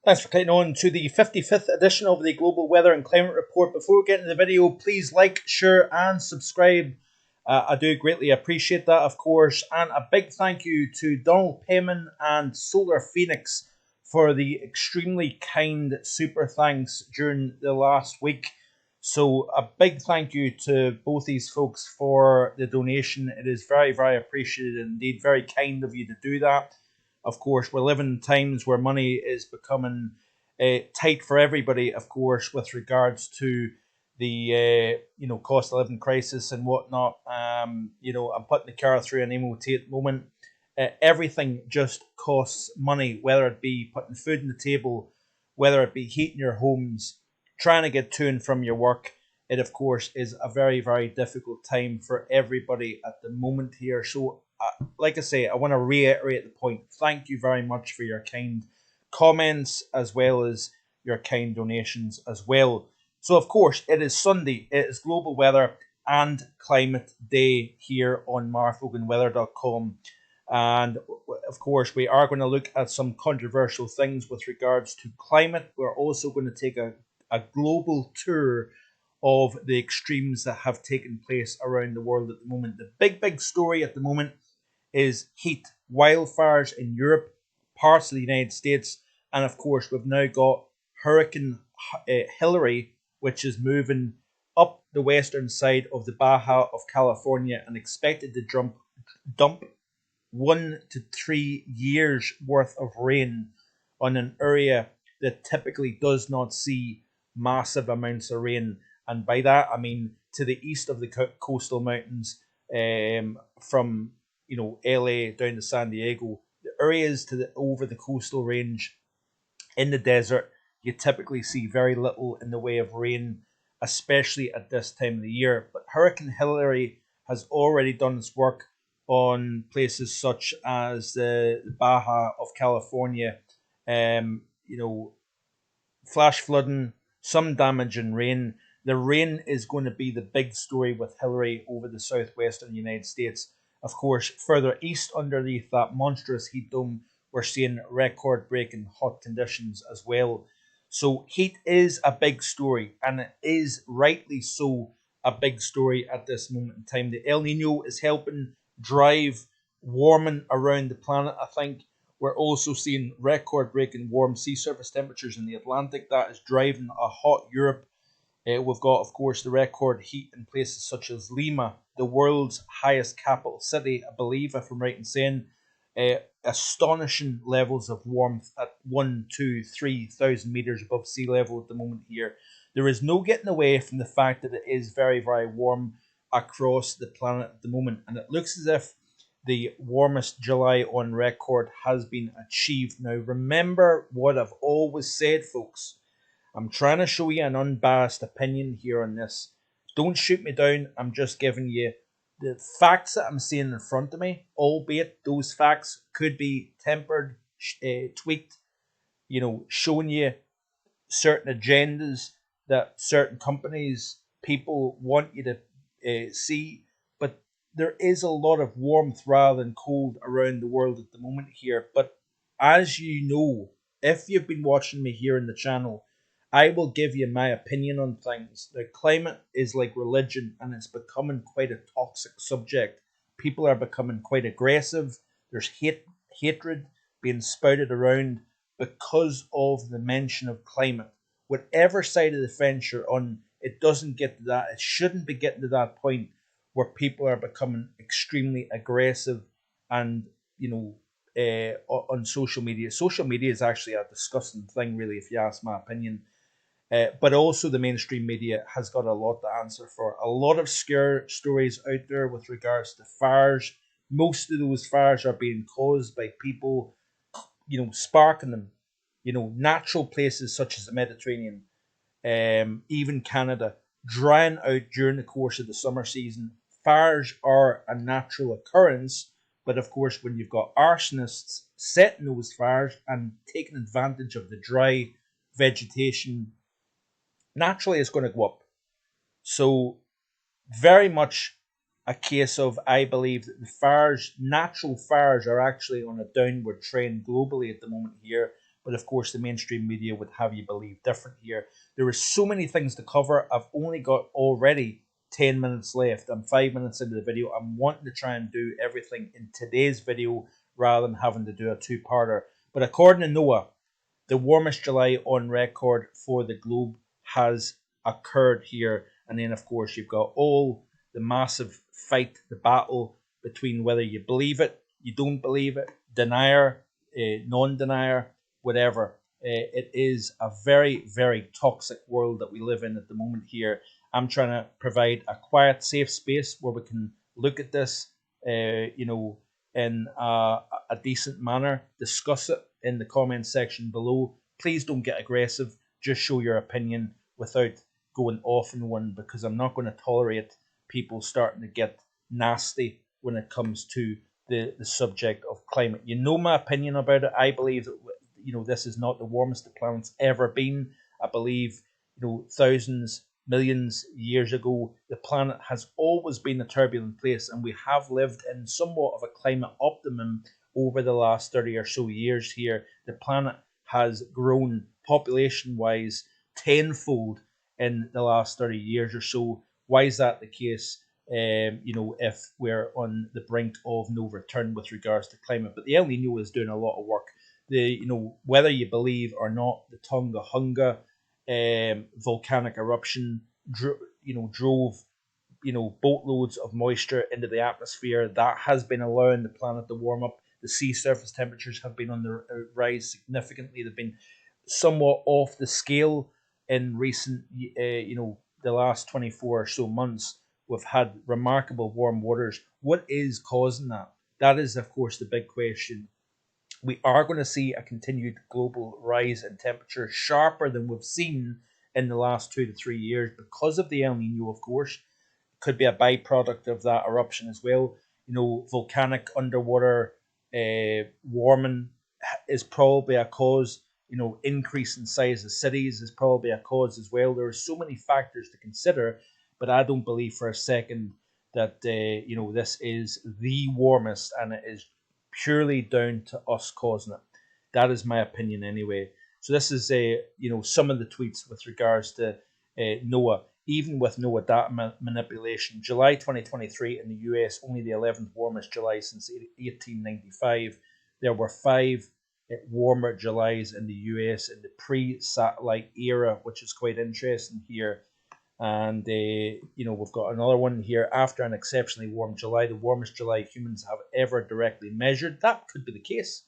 Thanks for clicking on to the 55th edition of the Global Weather and Climate Report. Before we get into the video, please like, share and subscribe. I do greatly appreciate that, of course. And a big thank you to Donald Payman and Solar Phoenix for the extremely kind super thanks during the last week. So a big thank you to both these folks for the donation. It is very, very appreciated indeed. Very kind of you to do that. Of course, we're living in times where money is becoming tight for everybody, of course, with regards to the cost of living crisis and whatnot. I'm putting the car through an MOT at the moment. Everything just costs money, whether it be putting food on the table, whether it be heating your homes, trying to get to and from your work. It, of course, is a very, very difficult time for everybody at the moment here. So like I say, I want to reiterate the point. Thank you very much for your kind comments as well as your kind donations as well. So, of course, it is Sunday. It is Global Weather and Climate Day here on markloganweather.com. And, of course, we are going to look at some controversial things with regards to climate. We're also going to take a global tour of the extremes that have taken place around the world at the moment. The big story at the moment is heat, wildfires in Europe, parts of the United States, and of course we've now got Hurricane Hilary, which is moving up the western side of the Baja of California and expected to dump 1 to 3 years worth of rain on an area that typically does not see massive amounts of rain. And by that I mean to the east of the coastal mountains, from LA down to San Diego, the areas over the coastal range in the desert, you typically see very little in the way of rain, especially at this time of the year. But Hurricane Hilary has already done its work on places such as the Baja of California. Flash flooding, some damage and rain. The rain is going to be the big story with Hilary over the southwestern United States. Of course, further east underneath that monstrous heat dome, we're seeing record-breaking hot conditions as well. So heat is a big story, and it is rightly so a big story at this moment in time. The El Nino is helping drive warming around the planet, I think. We're also seeing record-breaking warm sea surface temperatures in the Atlantic. That is driving a hot Europe. We've got, of course, the record heat in places such as Lima, the world's highest capital city, I believe, if I'm right in saying. Astonishing levels of warmth at 1, 2, 3,000 meters above sea level at the moment here. There is no getting away from the fact that it is very, very warm across the planet at the moment. And it looks as if the warmest July on record has been achieved. Now, remember what I've always said, folks. I'm trying to show you an unbiased opinion here on this. Don't shoot me down. I'm just giving you the facts that I'm seeing in front of me, albeit those facts could be tempered, tweaked, showing you certain agendas that certain companies, people want you to see. But there is a lot of warmth rather than cold around the world at the moment here. But as you know, if you've been watching me here in the channel, I will give you my opinion on things. The climate is like religion, and it's becoming quite a toxic subject. People are becoming quite aggressive. There's hatred being spouted around because of the mention of climate. Whatever side of the fence you're on, it doesn't get to that. It shouldn't be getting to that point where people are becoming extremely aggressive and, on social media. Social media is actually a disgusting thing, really, if you ask my opinion. But also the mainstream media has got a lot to answer for. A lot of scare stories out there with regards to fires. Most of those fires are being caused by people, sparking them. Natural places such as the Mediterranean, even Canada, drying out during the course of the summer season. Fires are a natural occurrence, but of course when you've got arsonists setting those fires and taking advantage of the dry vegetation, naturally it's going to go up. So very much a case of, I believe that the natural fires are actually on a downward trend globally at the moment here, but of course the mainstream media would have you believe different here. There are so many things to cover. I've only got already 10 minutes left. I'm 5 minutes into the video. I'm wanting to try and do everything in today's video rather than having to do a two-parter. But according to NOAA, the warmest July on record for the globe has occurred here. And then, of course, you've got all the massive fight, the battle between whether you believe it, you don't believe it, denier, non-denier, whatever. It is a very, very toxic world that we live in at the moment here. I'm trying to provide a quiet, safe space where we can look at this, in a decent manner, discuss it in the comment section below. Please don't get aggressive. Just show your opinion without going off in one, because I'm not going to tolerate people starting to get nasty when it comes to the subject of climate. You know my opinion about it. I believe that this is not the warmest the planet's ever been. I believe thousands, millions years ago, the planet has always been a turbulent place, and we have lived in somewhat of a climate optimum over the last 30 or so years here. The planet has grown population-wise tenfold in the last 30 years or so. Why is that the case? If we're on the brink of no return with regards to climate. But the El Nino is doing a lot of work. Whether you believe or not, the Tonga Hunga volcanic eruption drove boatloads of moisture into the atmosphere. That has been allowing the planet to warm up. The sea surface temperatures have been on the rise significantly. They've been somewhat off the scale in recent, the last 24 or so months. We've had remarkable warm waters. What is causing that? That is, of course, the big question. We are going to see a continued global rise in temperature, sharper than we've seen in the last 2 to 3 years because of the El Nino, of course. Could be a byproduct of that eruption as well. Volcanic underwater warming is probably a cause. Increase in size of cities is probably a cause as well. There are so many factors to consider, but I don't believe for a second that this is the warmest, and it is purely down to us causing it. That is my opinion anyway. So this is some of the tweets with regards to NOAA. Even with NOAA data manipulation, July 2023 in the US, only the 11th warmest July since 1895. There were 5 warmer Julys in the US in the pre-satellite era, which is quite interesting here. And we've got another one here. After an exceptionally warm July, the warmest July humans have ever directly measured. That could be the case.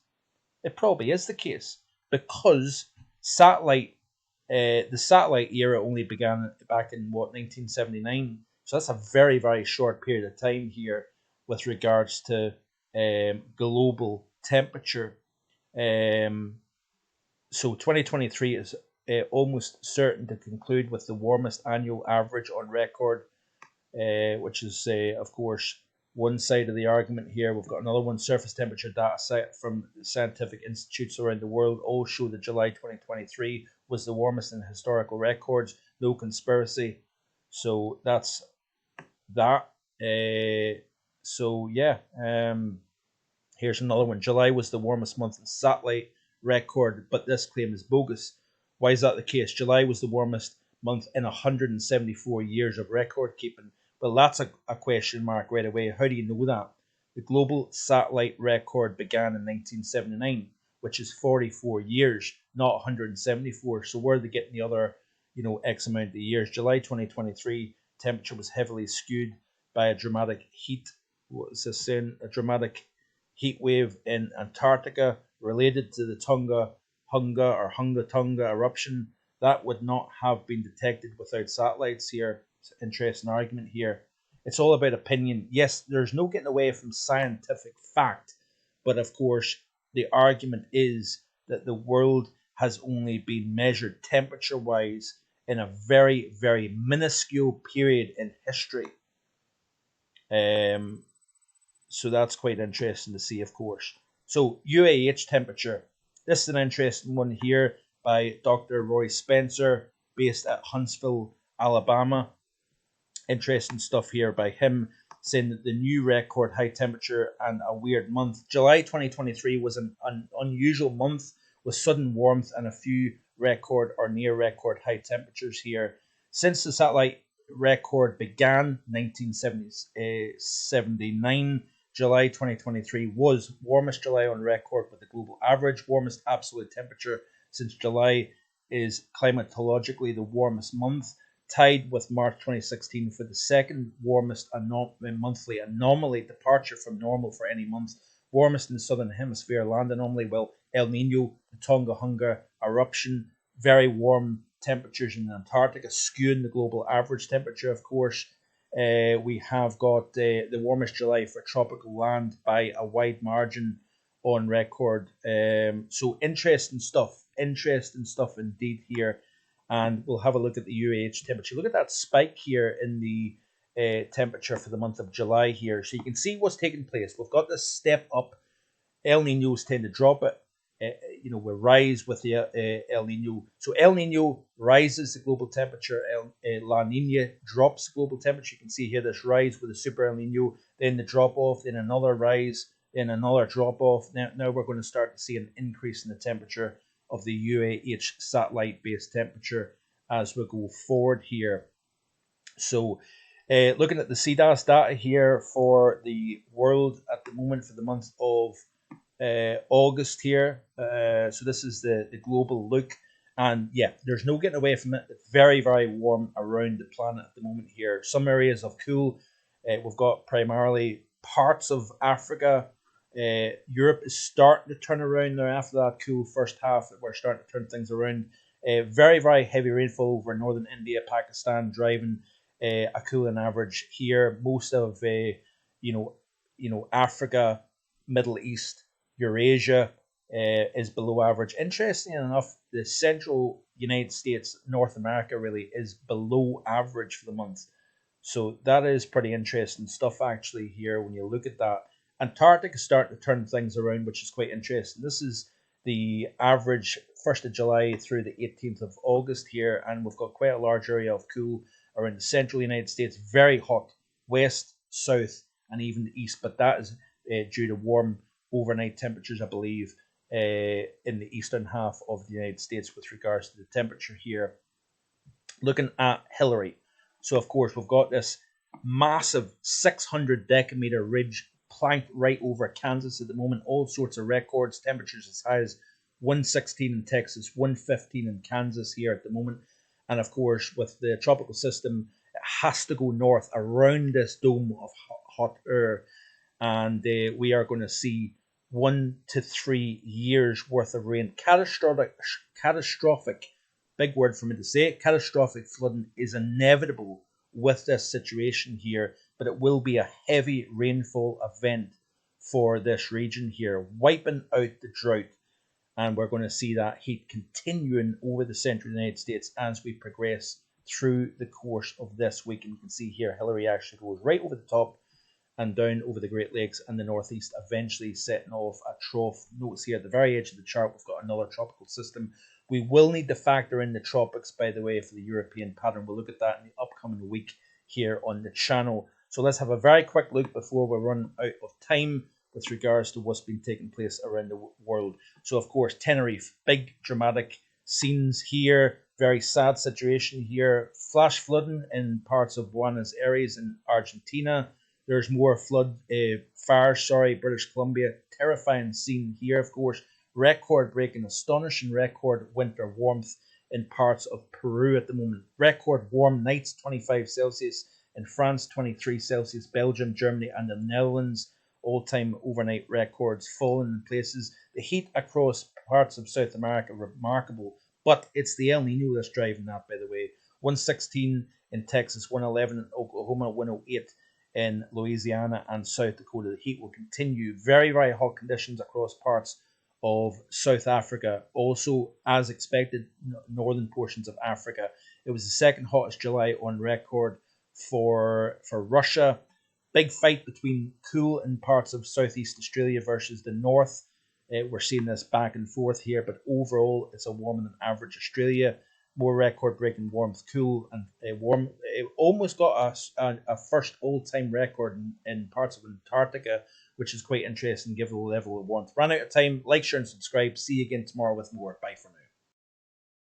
It probably is the case, because the satellite era only began back in 1979. So that's a very, very short period of time here with regards to global temperature. So 2023 is almost certain to conclude with the warmest annual average on record, which is, of course, one side of the argument here. We've got another one. Surface temperature data set from scientific institutes around the world all show that July 2023 was the warmest in historical records. No conspiracy. So that's that. Here's another one. July was the warmest month in satellite record, but this claim is bogus. Why is that the case? July was the warmest month in 174 years of record keeping. Well, that's a question mark right away. How do you know that? The global satellite record began in 1979, which is 44 years, not 174. So where are they getting the other, X amount of years? July 2023 temperature was heavily skewed by a dramatic heat. What is this saying? A dramatic heat wave in Antarctica related to the Tonga Hunga eruption. That would not have been detected without satellites here. It's an interesting argument here. It's all about opinion. Yes, there's no getting away from scientific fact, but of course, the argument is that the world has only been measured temperature-wise in a very, very minuscule period in history. So that's quite interesting to see, of course. So UAH temperature. This is an interesting one here by Dr. Roy Spencer, based at Huntsville, Alabama. Interesting stuff here by him, saying that the new record high temperature and a weird month. July 2023 was an unusual month with sudden warmth and a few record or near record high temperatures here. Since the satellite record began, 1979, July 2023 was warmest July on record with the global average. Warmest absolute temperature since July is climatologically the warmest month, tied with March 2016 for the second warmest monthly anomaly, departure from normal for any month. Warmest in the southern hemisphere land anomaly, well, El Nino, the Tonga eruption, very warm temperatures in Antarctica, skewing the global average temperature, of course. We have got the warmest July for tropical land by a wide margin on record. So interesting stuff indeed here. And we'll have a look at the UAH temperature. Look at that spike here in the temperature for the month of July here. So you can see what's taking place. We've got this step up. El Ninos tend to drop it. We rise with the El Nino. So El Nino rises the global temperature. La Nina drops the global temperature. You can see here this rise with the super El Nino, then the drop off, then another rise, then another drop off. Now we're going to start to see an increase in the temperature of the UAH satellite based temperature as we go forward here. So looking at the CDAS data here for the world at the moment for the month of August here. So this is the global look. And yeah, there's no getting away from it. It's very, very warm around the planet at the moment here. Some areas of cool. We've got primarily parts of Africa. Europe is starting to turn around there after that cool first half. We're starting to turn things around. Very, very heavy rainfall over northern India, Pakistan, driving a cooling average here. Most of Africa, Middle East, Eurasia is below average. Interestingly enough, the central United States, North America really is below average for the month. So that is pretty interesting stuff actually here when you look at that. Antarctica is starting to turn things around, which is quite interesting. This is the average 1st of July through the 18th of August here, and we've got quite a large area of cool around the central United States. Very hot, west, south, and even the east, but that is due to warm overnight temperatures, I believe, in the eastern half of the United States with regards to the temperature here. Looking at Hilary. So, of course, we've got this massive 600 decameter ridge planked right over Kansas at the moment. All sorts of records, temperatures as high as 116 in Texas, 115 in Kansas here at the moment. And, of course, with the tropical system, it has to go north around this dome of hot air. And we are going to see 1 to 3 years worth of rain. Catastrophic, big word for me to say, catastrophic flooding is inevitable with this situation here, but it will be a heavy rainfall event for this region here, wiping out the drought. And we're going to see that heat continuing over the central United States as we progress through the course of this week. And you can see here, Hilary actually goes right over the top and down over the Great Lakes and the Northeast, eventually setting off a trough. Notice here at the very edge of the chart, we've got another tropical system. We will need to factor in the tropics, by the way, for the European pattern. We'll look at that in the upcoming week here on the channel. So let's have a very quick look before we run out of time with regards to what's been taking place around the world. So, of course, Tenerife, big dramatic scenes here. Very sad situation here. Flash flooding in parts of Buenos Aires in Argentina. There's more flood fires, British Columbia. Terrifying scene here, of course. Record-breaking, astonishing record winter warmth in parts of Peru at the moment. Record warm nights, 25 Celsius. In France, 23 Celsius. Belgium, Germany, and the Netherlands. All-time overnight records falling in places. The heat across parts of South America, remarkable. But it's the El Nino that's driving that, by the way. 116 in Texas, 111 in Oklahoma, 108 in Louisiana and South Dakota. The heat will continue. Very, very hot conditions across parts of South Africa. Also, as expected, northern portions of Africa. It was the second hottest July on record for Russia. Big fight between cool in parts of Southeast Australia versus the north. We're seeing this back and forth here, but overall, it's a warmer than average Australia. More record-breaking warmth, cool and warm. It almost got a first all-time record in parts of Antarctica which is quite interesting given the level of warmth. Ran out of time. Like, share, and subscribe. See you again tomorrow with more. Bye for now.